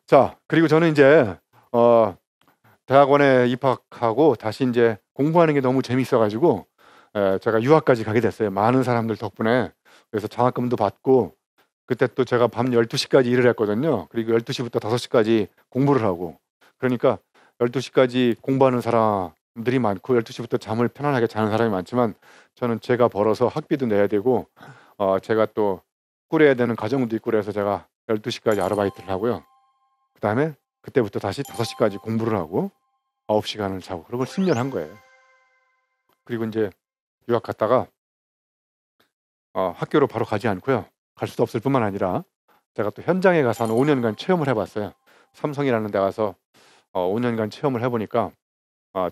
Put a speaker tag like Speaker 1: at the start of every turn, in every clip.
Speaker 1: 자, 그리고 저는 이제 대학원에 입학하고 다시 이제 공부하는 게 너무 재밌어 가지고 제가 유학까지 가게 됐어요. 많은 사람들 덕분에. 그래서 장학금도 받고 그때 또 제가 밤 12시까지 일을 했거든요. 그리고 12시부터 5시까지 공부를 하고. 그러니까 12시까지 공부하는 사람들이 많고 12시부터 잠을 편안하게 자는 사람이 많지만 저는 제가 벌어서 학비도 내야 되고 제가 또 꾸려야 되는 가정도 있고 그래서 제가 12시까지 아르바이트를 하고요. 그다음에 그때부터 다시 5시까지 공부를 하고 9시간을 자고 그걸 10년 한 거예요. 그리고 이제 유학 갔다가 학교로 바로 가지 않고요. 갈 수도 없을 뿐만 아니라 제가 또 현장에 가서 한 5년간 체험을 해봤어요. 삼성이라는 데 가서 5년간 체험을 해보니까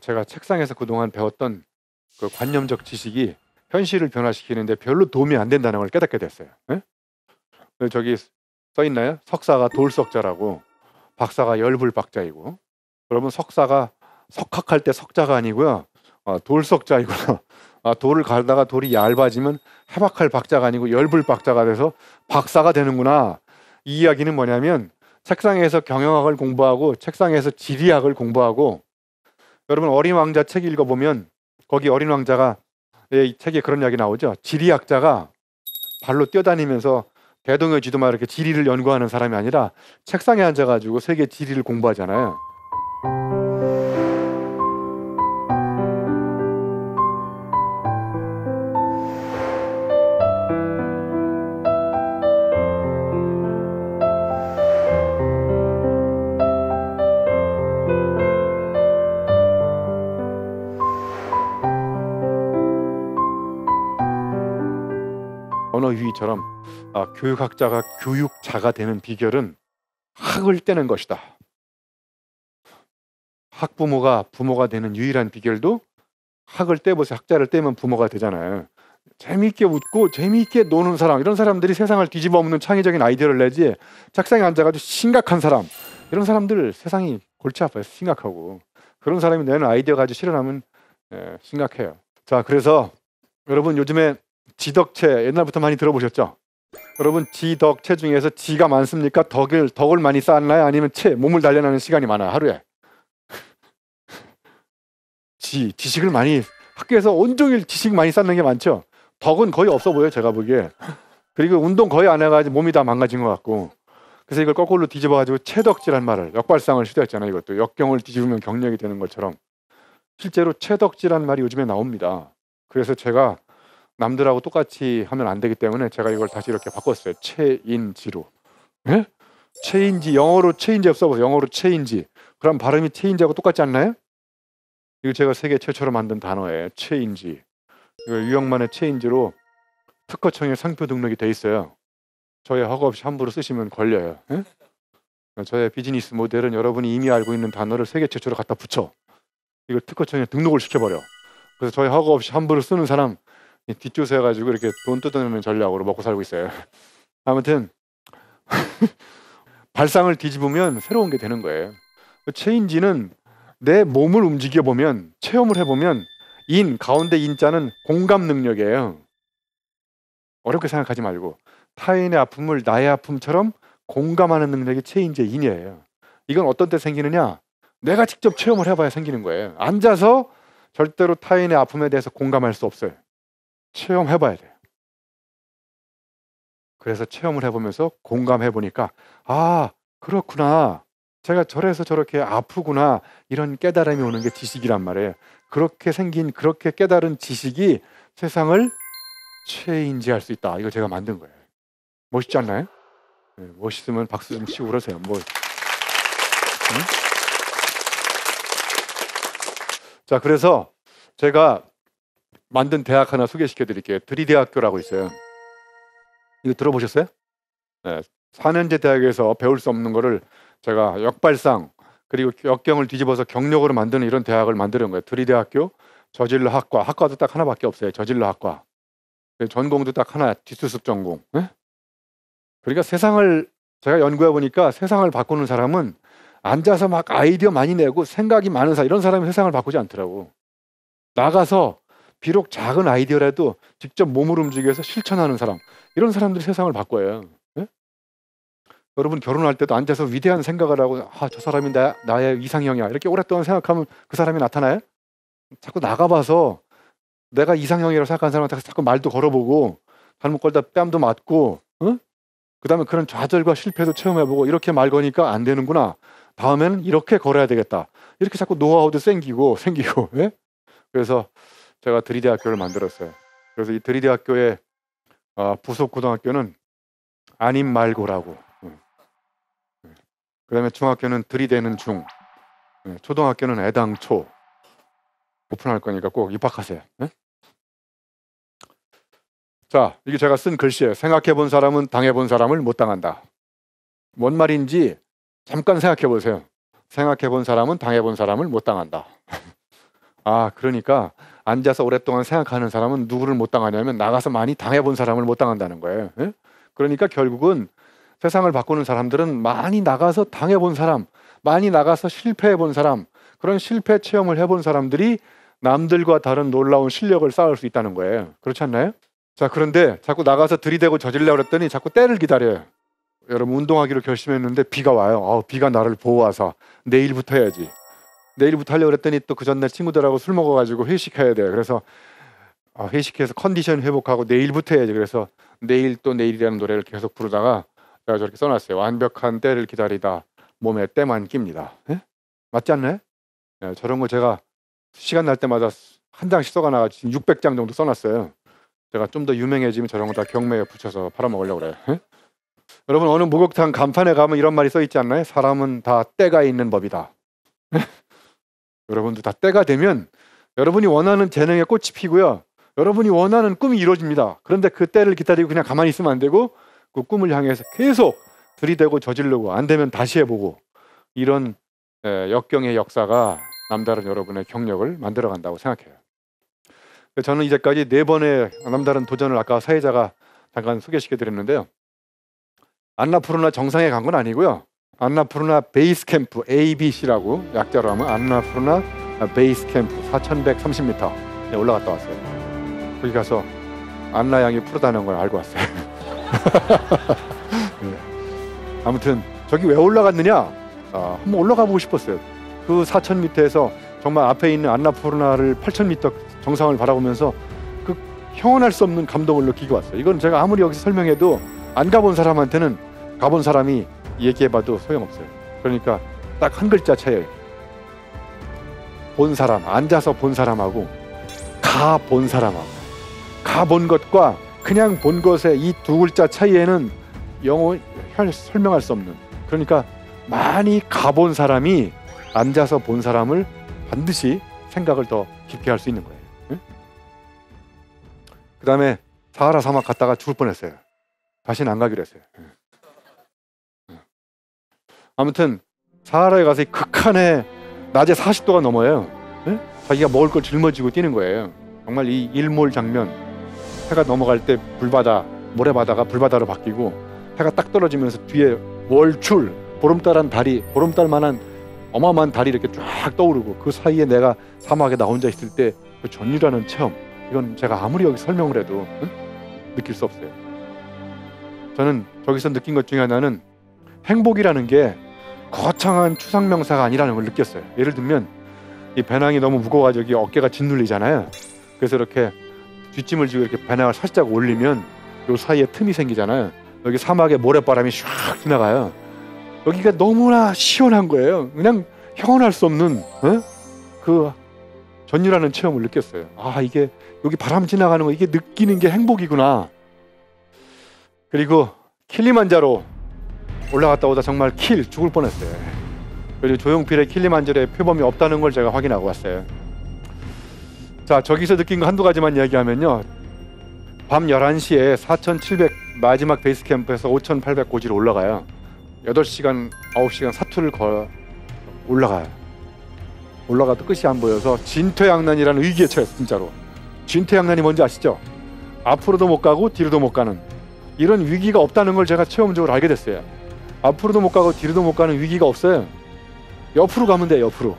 Speaker 1: 제가 책상에서 그동안 배웠던 그 관념적 지식이 현실을 변화시키는데 별로 도움이 안 된다는 걸 깨닫게 됐어요. 예? 저기 써 있나요? 석사가 돌석자라고 박사가 열불박자이고 여러분 석사가 석학할 때 석자가 아니고요. 돌석자이구나. 돌을 갈다가 돌이 얇아지면 해박할 박자가 아니고 열불박자가 돼서 박사가 되는구나. 이 이야기는 뭐냐면 책상에서 경영학을 공부하고 책상에서 지리학을 공부하고 여러분 어린 왕자 책 읽어보면 거기 어린 왕자가 이 책에 그런 이야기 나오죠. 지리학자가 발로 뛰어다니면서 대동여 지도만 이렇게 지리를 연구하는 사람이 아니라 책상에 앉아가지고 세계 지리를 공부하잖아요. 언어 유희처럼 교육학자가 교육자가 되는 비결은 학을 떼는 것이다. 학부모가 부모가 되는 유일한 비결도 학을 떼보세요. 학자를 떼면 부모가 되잖아요. 재미있게 웃고 재미있게 노는 사람, 이런 사람들이 세상을 뒤집어 엎는 창의적인 아이디어를 내지 책상에 앉아가지고 심각한 사람, 이런 사람들 세상이 골치 아파요. 심각하고. 그런 사람이 내는 아이디어 가지고 실현하면 심각해요. 자, 그래서 여러분 요즘에 지덕체 옛날부터 많이 들어보셨죠? 여러분 지덕체 중에서 지가 많습니까? 덕을 많이 쌓나요? 아니면 몸을 단련하는 시간이 많아요? 하루에 지식을 많이 학교에서 온종일 지식 많이 쌓는 게 많죠. 덕은 거의 없어 보여요, 제가 보기에. 그리고 운동 거의 안 해가지고 몸이 다 망가진 것 같고. 그래서 이걸 거꾸로 뒤집어가지고 체덕지란 말을 역발상을 시도했잖아요. 이것도 역경을 뒤집으면 경력이 되는 것처럼 실제로 체덕지란 말이 요즘에 나옵니다. 그래서 제가 남들하고 똑같이 하면 안 되기 때문에 제가 이걸 다시 이렇게 바꿨어요. 체인지로. 예? 체인지, 영어로 체인지 써보세요. 영어로 체인지. 그럼 발음이 체인지하고 똑같지 않나요? 이거 제가 세계 최초로 만든 단어예요. 체인지. 이거 유형만의 체인지로 특허청에 상표 등록이 돼 있어요. 저의 허가 없이 함부로 쓰시면 걸려요. 예? 저의 비즈니스 모델은 여러분이 이미 알고 있는 단어를 세계 최초로 갖다 붙여. 이걸 특허청에 등록을 시켜버려. 그래서 저의 허가 없이 함부로 쓰는 사람 뒷조사 해가지고 이렇게 돈 뜯어내는 전략으로 먹고 살고 있어요. 아무튼 발상을 뒤집으면 새로운 게 되는 거예요. 체인지는 내 몸을 움직여 보면, 체험을 해보면 가운데 인자는 공감 능력이에요. 어렵게 생각하지 말고 타인의 아픔을 나의 아픔처럼 공감하는 능력이 체인지의 인이에요. 이건 어떤 때 생기느냐? 내가 직접 체험을 해봐야 생기는 거예요. 앉아서 절대로 타인의 아픔에 대해서 공감할 수 없어요. 체험해봐야 돼요. 그래서 체험을 해보면서 공감해보니까 그렇구나. 제가 저래서 저렇게 아프구나. 이런 깨달음이 오는 게 지식이란 말이에요. 그렇게 생긴, 그렇게 깨달은 지식이 세상을 체인지할 수 있다. 이거 제가 만든 거예요. 멋있지 않나요? 네, 멋있으면 박수 좀 치고 그러세요. 응? 자, 그래서 제가 만든 대학 하나 소개시켜 드릴게요. 드리대학교라고 있어요. 이거 들어보셨어요? 네, 4년제 대학에서 배울 수 없는 거를 제가 역발상 그리고 역경을 뒤집어서 경력으로 만드는 이런 대학을 만드는 거예요. 드리대학교 저질러학과. 학과도 딱 하나밖에 없어요. 저질러학과. 전공도 딱 하나, 뒷수습 전공. 네? 그러니까 세상을 제가 연구해 보니까 세상을 바꾸는 사람은 앉아서 막 아이디어 많이 내고 생각이 많은 사람, 이런 사람이 세상을 바꾸지 않더라고. 나가서 비록 작은 아이디어라도 직접 몸을 움직여서 실천하는 사람, 이런 사람들이 세상을 바꿔요. 네? 여러분 결혼할 때도 앉아서 위대한 생각을 하고 저 사람이 나의 이상형이야 이렇게 오랫동안 생각하면 그 사람이 나타나요? 자꾸 나가봐서 내가 이상형이라고 생각하는 사람한테 자꾸 말도 걸어보고 잘못 걸다 뺨도 맞고 그 다음에 그런 좌절과 실패도 체험해보고 이렇게 말 거니까 안 되는구나. 다음에는 이렇게 걸어야 되겠다. 이렇게 자꾸 노하우도 생기고 예? 그래서 제가 드리대학교를 만들었어요. 그래서 이 드리대학교의 부속 고등학교는 아님 말고라고. 그 다음에 중학교는 들이대는 중, 초등학교는 애당초 오픈할 거니까 꼭 입학하세요. 네? 자, 이게 제가 쓴 글씨예요. 생각해 본 사람은 당해 본 사람을 못 당한다. 뭔 말인지 잠깐 생각해 보세요. 생각해 본 사람은 당해 본 사람을 못 당한다. 그러니까 앉아서 오랫동안 생각하는 사람은 누구를 못 당하냐면 나가서 많이 당해 본 사람을 못 당한다는 거예요. 네? 그러니까 결국은 세상을 바꾸는 사람들은 많이 나가서 당해본 사람, 많이 나가서 실패해본 사람, 그런 실패 체험을 해본 사람들이 남들과 다른 놀라운 실력을 쌓을 수 있다는 거예요. 그렇지 않나요? 자, 그런데 자꾸 나가서 들이대고 저질려고 그랬더니 자꾸 때를 기다려요. 여러분 운동하기로 결심했는데 비가 와요. 비가 나를 보호하사 내일부터 해야지. 내일부터 하려고 그랬더니 또 그 전날 친구들하고 술 먹어가지고 회식해야 돼요. 그래서 회식해서 컨디션 회복하고 내일부터 해야지. 그래서 내일 또 내일이라는 노래를 계속 부르다가 제가 저렇게 써놨어요. 완벽한 때를 기다리다 몸에 때만 낍니다. 예? 맞지 않나요? 예, 저런 거 제가 시간 날 때마다 한 장씩 써가나가 지금 600장 정도 써놨어요. 제가 좀 더 유명해지면 저런 거 다 경매에 붙여서 팔아먹으려고 그래요. 예? 여러분 어느 목욕탕 간판에 가면 이런 말이 써있지 않나요? 사람은 다 때가 있는 법이다. 예? 여러분도 다 때가 되면 여러분이 원하는 재능에 꽃이 피고요. 여러분이 원하는 꿈이 이루어집니다. 그런데 그 때를 기다리고 그냥 가만히 있으면 안 되고 그 꿈을 향해서 계속 들이대고 저지르고 안 되면 다시 해보고 이런 역경의 역사가 남다른 여러분의 경력을 만들어간다고 생각해요. 저는 이제까지 4번의 남다른 도전을 아까 사회자가 잠깐 소개시켜드렸는데요. 안나푸르나 정상에 간 건 아니고요. 안나푸르나 베이스 캠프 ABC라고 약자로 하면 안나푸르나 베이스 캠프 4130m 올라갔다 왔어요. 거기 가서 안나 양이 푸르다는 걸 알고 왔어요. 네. 아무튼 저기 왜 올라갔느냐? 한번 올라가 보고 싶었어요. 그 4000m에서 정말 앞에 있는 안나푸르나를 8000m 정상을 바라보면서 그 형언할 수 없는 감동을 느끼고 왔어요. 이건 제가 아무리 여기서 설명해도 안 가본 사람한테는 가본 사람이 얘기해봐도 소용없어요. 그러니까 딱 한 글자 차이예요. 본 사람, 앉아서 본 사람하고 가본 사람하고 가본 것과 그냥 본 것의 이 두 글자 차이에는 영어 설명할 수 없는, 그러니까 많이 가본 사람이 앉아서 본 사람을 반드시 생각을 더 깊게 할 수 있는 거예요. 응? 그 다음에 사하라 사막 갔다가 죽을 뻔했어요. 다시는 안 가기로 했어요. 아무튼 사하라에 가서 극한의 낮에 40도가 넘어요. 응? 자기가 먹을 걸 짊어지고 뛰는 거예요. 정말 이 일몰 장면, 해가 넘어갈 때 불바다, 모래바다가 불바다로 바뀌고 해가 딱 떨어지면서 뒤에 월출, 보름달한 달이, 보름달만한 어마어마한 달이 이렇게 쫙 떠오르고 그 사이에 내가 사막에 나 혼자 있을 때 그 전율하는 체험, 이건 제가 아무리 여기 설명을 해도 느낄 수 없어요. 저는 저기서 느낀 것 중에 하나는 행복이라는 게 거창한 추상명사가 아니라는 걸 느꼈어요. 예를 들면 이 배낭이 너무 무거워가지고 여기 어깨가 짓눌리잖아요. 그래서 이렇게 뒷짐을 지고 이렇게 배낭을 살짝 올리면 요 사이에 틈이 생기잖아요. 여기 사막에 모래바람이 샥 지나가요. 여기가 너무나 시원한 거예요. 그냥 형언할 수 없는 그 전율하는 체험을 느꼈어요. 이게 여기 바람 지나가는 거, 이게 느끼는 게 행복이구나. 그리고 킬리만자로 올라갔다 오다 정말 죽을 뻔했어요. 그리고 조용필의 킬리만자로에 표범이 없다는 걸 제가 확인하고 왔어요. 자, 저기서 느낀 거 한두 가지만 이야기하면요. 밤 11시에 4700 마지막 베이스 캠프에서 5800 고지로 올라가요. 8시간, 9시간 사투를 올라가요. 올라가도 끝이 안 보여서 진퇴양난이라는 위기에 처했어요. 진짜로. 진퇴양난이 뭔지 아시죠? 앞으로도 못 가고 뒤로도 못 가는 이런 위기가 없다는 걸 제가 체험적으로 알게 됐어요. 앞으로도 못 가고 뒤로도 못 가는 위기가 없어요. 옆으로 가면 돼요. 옆으로.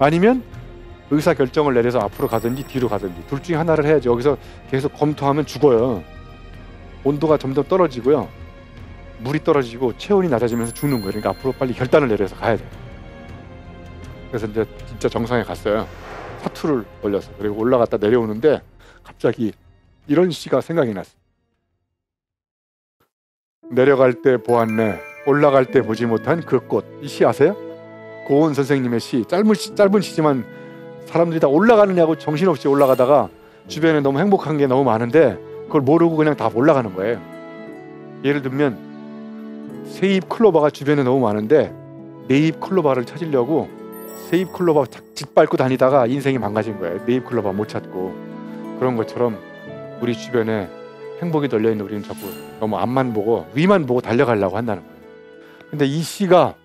Speaker 1: 아니면 의사 결정을 내려서 앞으로 가든지 뒤로 가든지 둘 중에 하나를 해야지. 여기서 계속 검토하면 죽어요. 온도가 점점 떨어지고요. 물이 떨어지고 체온이 낮아지면서 죽는 거예요. 그러니까 앞으로 빨리 결단을 내려서 가야 돼요. 그래서 이제 진짜 정상에 갔어요. 사투를 올려서. 그리고 올라갔다 내려오는데 갑자기 이런 시가 생각이 났어요. 내려갈 때 보았네, 올라갈 때 보지 못한 그 꽃. 이 시 아세요? 고은 선생님의 시. 짧은 시지만 사람들이 다 올라가느냐고 정신없이 올라가다가 주변에 너무 행복한 게 너무 많은데 그걸 모르고 그냥 다 올라가는 거예요. 예를 들면 새잎 클로버가 주변에 너무 많은데 네잎 클로버를 찾으려고 새잎 클로버 짓밟고 다니다가 인생이 망가진 거예요. 네잎 클로버 못 찾고. 그런 것처럼 우리 주변에 행복이 널려있는 우리는 자꾸 너무 앞만 보고 위만 보고 달려가려고 한다는 거예요. 근데 이 시가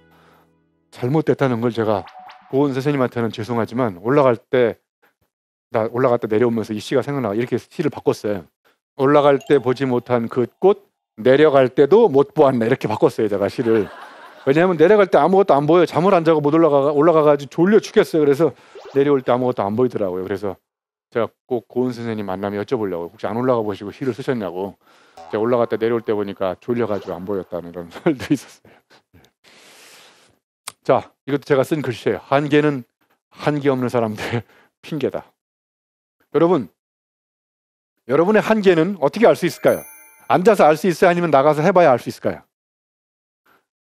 Speaker 1: 잘못됐다는 걸 제가 고은 선생님한테는 죄송하지만 올라갔다 내려오면서 이 시가 생각나고 이렇게 시를 바꿨어요. 올라갈 때 보지 못한 그 꽃, 내려갈 때도 못 보았네. 이렇게 바꿨어요, 제가 시를. 왜냐하면 내려갈 때 아무것도 안 보여요. 잠을 안 자고 못 올라가가지고 졸려 죽겠어요. 그래서 내려올 때 아무것도 안 보이더라고요. 그래서 제가 꼭 고은 선생님 만나면 여쭤보려고, 혹시 안 올라가 보시고 시를 쓰셨냐고. 제가 올라갔다 내려올 때 보니까 졸려가지고 안 보였다는 그런 말도 있었어요. 자, 이것도 제가 쓴 글씨예요. 한계는 한계 없는 사람들의 핑계다. 여러분, 여러분의 한계는 어떻게 알 수 있을까요? 앉아서 알 수 있어요? 아니면 나가서 해봐야 알 수 있을까요?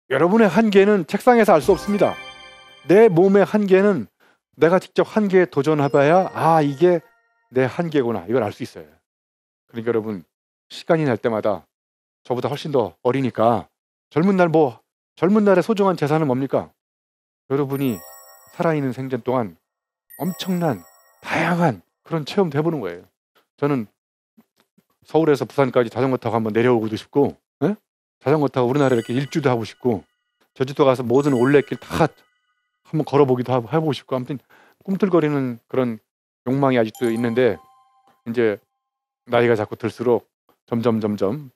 Speaker 1: 여러분의 한계는 책상에서 알 수 없습니다. 내 몸의 한계는 내가 직접 한계에 도전해봐야 이게 내 한계구나, 이걸 알 수 있어요. 그러니까 여러분, 시간이 날 때마다 저보다 훨씬 더 어리니까 젊은 날의 소중한 재산은 뭡니까? 여러분이 살아있는 생전 동안 엄청난 다양한 그런 체험도 해보는 거예요. 저는 서울에서 부산까지 자전거 타고 한번 내려오고도 싶고, 자전거 타고 우리나라 이렇게 일주도 하고 싶고, 제주도 가서 모든 올레길 다 한번 걸어보기도 해보고 싶고, 아무튼 꿈틀거리는 그런 욕망이 아직도 있는데, 이제 나이가 자꾸 들수록 점점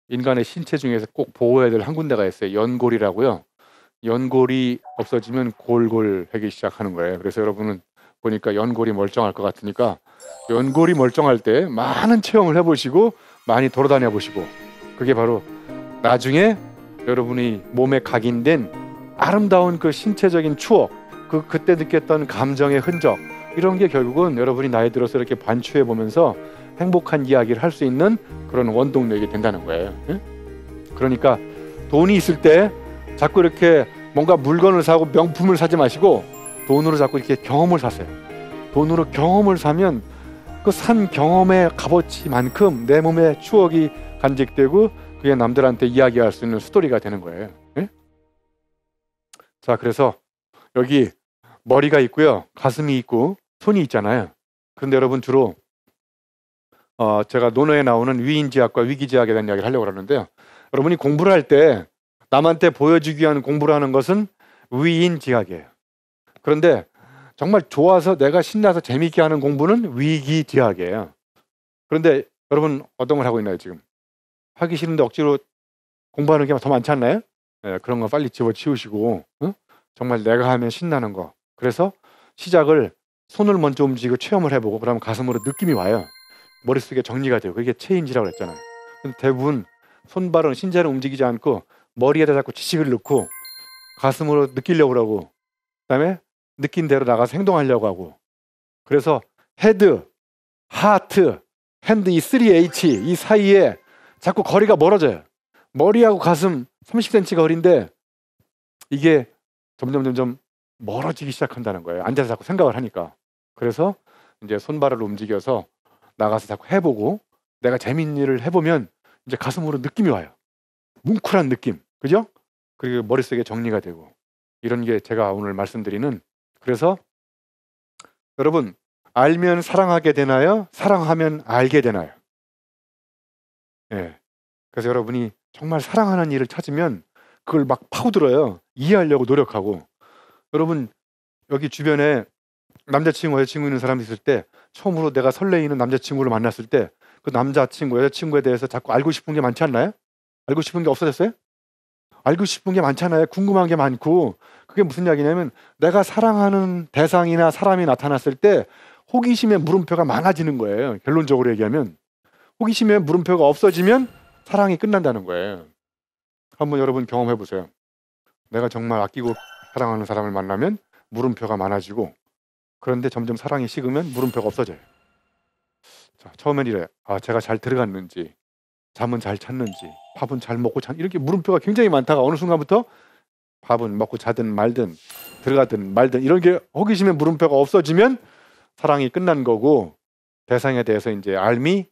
Speaker 1: 인간의 신체 중에서 꼭 보호해야 될 한 군데가 있어요. 연골이라고요. 연골이 없어지면 골골하기 시작하는 거예요. 그래서 여러분은 보니까 연골이 멀쩡할 것 같으니까 연골이 멀쩡할 때 많은 체험을 해보시고 많이 돌아다녀 보시고, 그게 바로 나중에 여러분이 몸에 각인된 아름다운 그 신체적인 추억, 그때 느꼈던 감정의 흔적, 이런 게 결국은 여러분이 나이 들어서 이렇게 반추해 보면서 행복한 이야기를 할 수 있는 그런 원동력이 된다는 거예요. 그러니까 돈이 있을 때 자꾸 이렇게 뭔가 물건을 사고 명품을 사지 마시고 돈으로 자꾸 이렇게 경험을 사세요. 돈으로 경험을 사면 그 산 경험의 값어치만큼 내 몸에 추억이 간직되고 그게 남들한테 이야기할 수 있는 스토리가 되는 거예요. 자, 그래서 여기 머리가 있고요, 가슴이 있고 손이 있잖아요. 그런데 여러분, 주로 제가 논어에 나오는 위인지학과 위기지학에 대한 이야기를 하려고 하는데요. 여러분이 공부를 할 때 남한테 보여주기 위한 공부를 하는 것은 위인지학이에요. 그런데 정말 좋아서 내가 신나서 재미있게 하는 공부는 위기지학이에요. 그런데 여러분 어떤 걸 하고 있나요? 지금 하기 싫은데 억지로 공부하는 게 더 많지 않나요? 그런 거 빨리 집어치우시고 정말 내가 하면 신나는 거. 그래서 시작을 손을 먼저 움직이고 체험을 해보고, 그러면 가슴으로 느낌이 와요. 머릿속에 정리가 돼요. 그게 체인지라고 했잖아요. 근데 대부분 손발은 신체를 움직이지 않고 머리에다 자꾸 지식을 넣고 가슴으로 느끼려고 하고, 그다음에 느낀 대로 나가서 행동하려고 하고, 그래서 헤드, 하트, 핸드, 이 3H 이 사이에 자꾸 거리가 멀어져요. 머리하고 가슴 30cm 거리인데 이게 점점 멀어지기 시작한다는 거예요. 앉아서 자꾸 생각을 하니까. 그래서 이제 손발을 움직여서 나가서 자꾸 해보고, 내가 재밌는 일을 해보면 이제 가슴으로 느낌이 와요. 뭉클한 느낌, 그죠? 그리고 머릿속에 정리가 되고, 이런 게 제가 오늘 말씀드리는. 그래서 여러분, 알면 사랑하게 되나요? 사랑하면 알게 되나요? 그래서 여러분이 정말 사랑하는 일을 찾으면 그걸 막 파고들어요. 이해하려고 노력하고. 여러분, 여기 주변에 남자친구, 여자친구 있는 사람이 있을 때 처음으로 내가 설레이는 남자친구를 만났을 때 그 남자친구, 여자친구에 대해서 자꾸 알고 싶은 게 많지 않나요? 알고 싶은 게 없어졌어요? 알고 싶은 게 많잖아요. 궁금한 게 많고. 그게 무슨 이야기냐면, 내가 사랑하는 대상이나 사람이 나타났을 때 호기심의 물음표가 많아지는 거예요. 결론적으로 얘기하면 호기심의 물음표가 없어지면 사랑이 끝난다는 거예요. 한번 여러분 경험해 보세요. 내가 정말 아끼고 사랑하는 사람을 만나면 물음표가 많아지고, 그런데 점점 사랑이 식으면 물음표가 없어져요. 자, 처음엔 이래. 제가 잘 들어갔는지, 잠은 잘 잤는지, 밥은 잘 먹고 이렇게 물음표가 굉장히 많다가 어느 순간부터 밥은 먹고 자든 말든 들어가든 말든 이런 게 호기심의 물음표가 없어지면 사랑이 끝난 거고, 대상에 대해서 이제 알미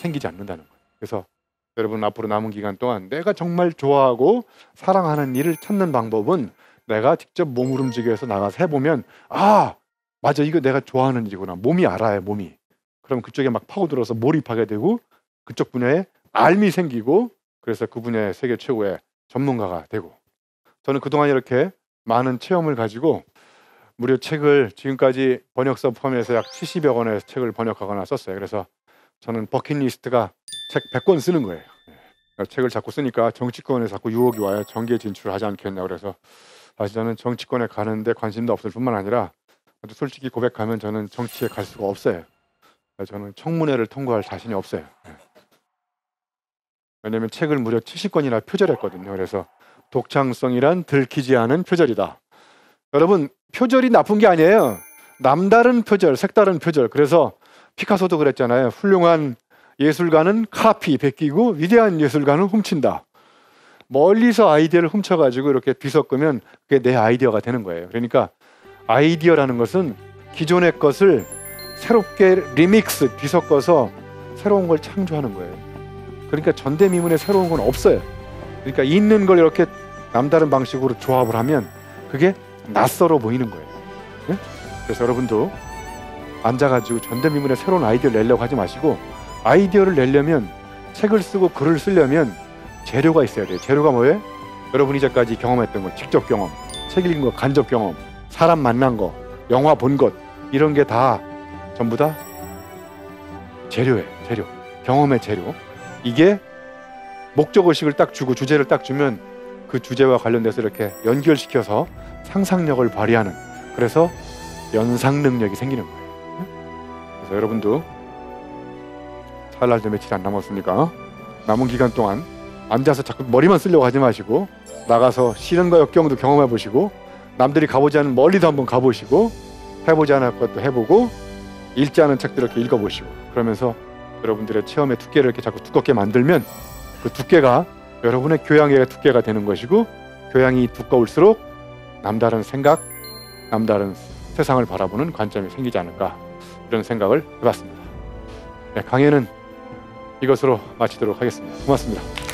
Speaker 1: 생기지 않는다는 거예요. 그래서 여러분 앞으로 남은 기간 동안 내가 정말 좋아하고 사랑하는 일을 찾는 방법은 내가 직접 몸을 움직여서 나가서 해보면 맞아, 이거 내가 좋아하는 일이구나. 몸이 알아요, 몸이. 그럼 그쪽에 막 파고들어서 몰입하게 되고 그쪽 분야에 알미 생기고, 그래서 그 분야의 세계 최고의 전문가가 되고. 저는 그동안 이렇게 많은 체험을 가지고 무료 책을 지금까지 번역서 포함해서 약 70여 권의 책을 번역하거나 썼어요. 그래서 저는 버킷리스트가 책 100권 쓰는 거예요. 책을 자꾸 쓰니까 정치권에 자꾸 유혹이 와요. 정계에 진출하지 않겠냐. 그래서 사실 저는 정치권에 가는데 관심도 없을 뿐만 아니라, 솔직히 고백하면 저는 정치에 갈 수가 없어요. 저는 청문회를 통과할 자신이 없어요. 왜냐하면 책을 무려 70권이나 표절했거든요. 그래서 독창성이란 들키지 않은 표절이다. 여러분, 표절이 나쁜 게 아니에요. 남다른 표절, 색다른 표절. 그래서 피카소도 그랬잖아요. 훌륭한 예술가는 카피, 베끼고 위대한 예술가는 훔친다. 멀리서 아이디어를 훔쳐가지고 이렇게 뒤섞으면 그게 내 아이디어가 되는 거예요. 그러니까 아이디어라는 것은 기존의 것을 새롭게 리믹스, 뒤섞어서 새로운 걸 창조하는 거예요. 그러니까 전대미문에 새로운 건 없어요. 그러니까 있는 걸 이렇게 남다른 방식으로 조합을 하면 그게 낯설어 보이는 거예요. 네? 그래서 여러분도 앉아가지고 전대미문에 새로운 아이디어를 내려고 하지 마시고, 아이디어를 내려면, 책을 쓰고 글을 쓰려면 재료가 있어야 돼요. 재료가 뭐예요? 여러분이 이제까지 경험했던 거, 직접 경험, 책 읽은 거, 간접 경험, 사람 만난 거, 영화 본 것, 이런 게 다 전부 다 재료예요. 재료, 경험의 재료. 이게 목적의식을 딱 주고 주제를 딱 주면 그 주제와 관련돼서 이렇게 연결시켜서 상상력을 발휘하는, 그래서 연상 능력이 생기는 거예요. 그래서 여러분도 살 날도 며칠 안 남았으니까 남은 기간 동안 앉아서 자꾸 머리만 쓰려고 하지 마시고, 나가서 시련과 역경도 경험해 보시고, 남들이 가보지 않은 멀리도 한번 가보시고, 해보지 않을 것도 해보고, 읽지 않은 책도 이렇게 읽어보시고, 그러면서 여러분들의 체험의 두께를 이렇게 자꾸 두껍게 만들면 그 두께가 여러분의 교양의 두께가 되는 것이고, 교양이 두꺼울수록 남다른 생각, 남다른 세상을 바라보는 관점이 생기지 않을까, 이런 생각을 해봤습니다. 네, 강의는 이것으로 마치도록 하겠습니다. 고맙습니다.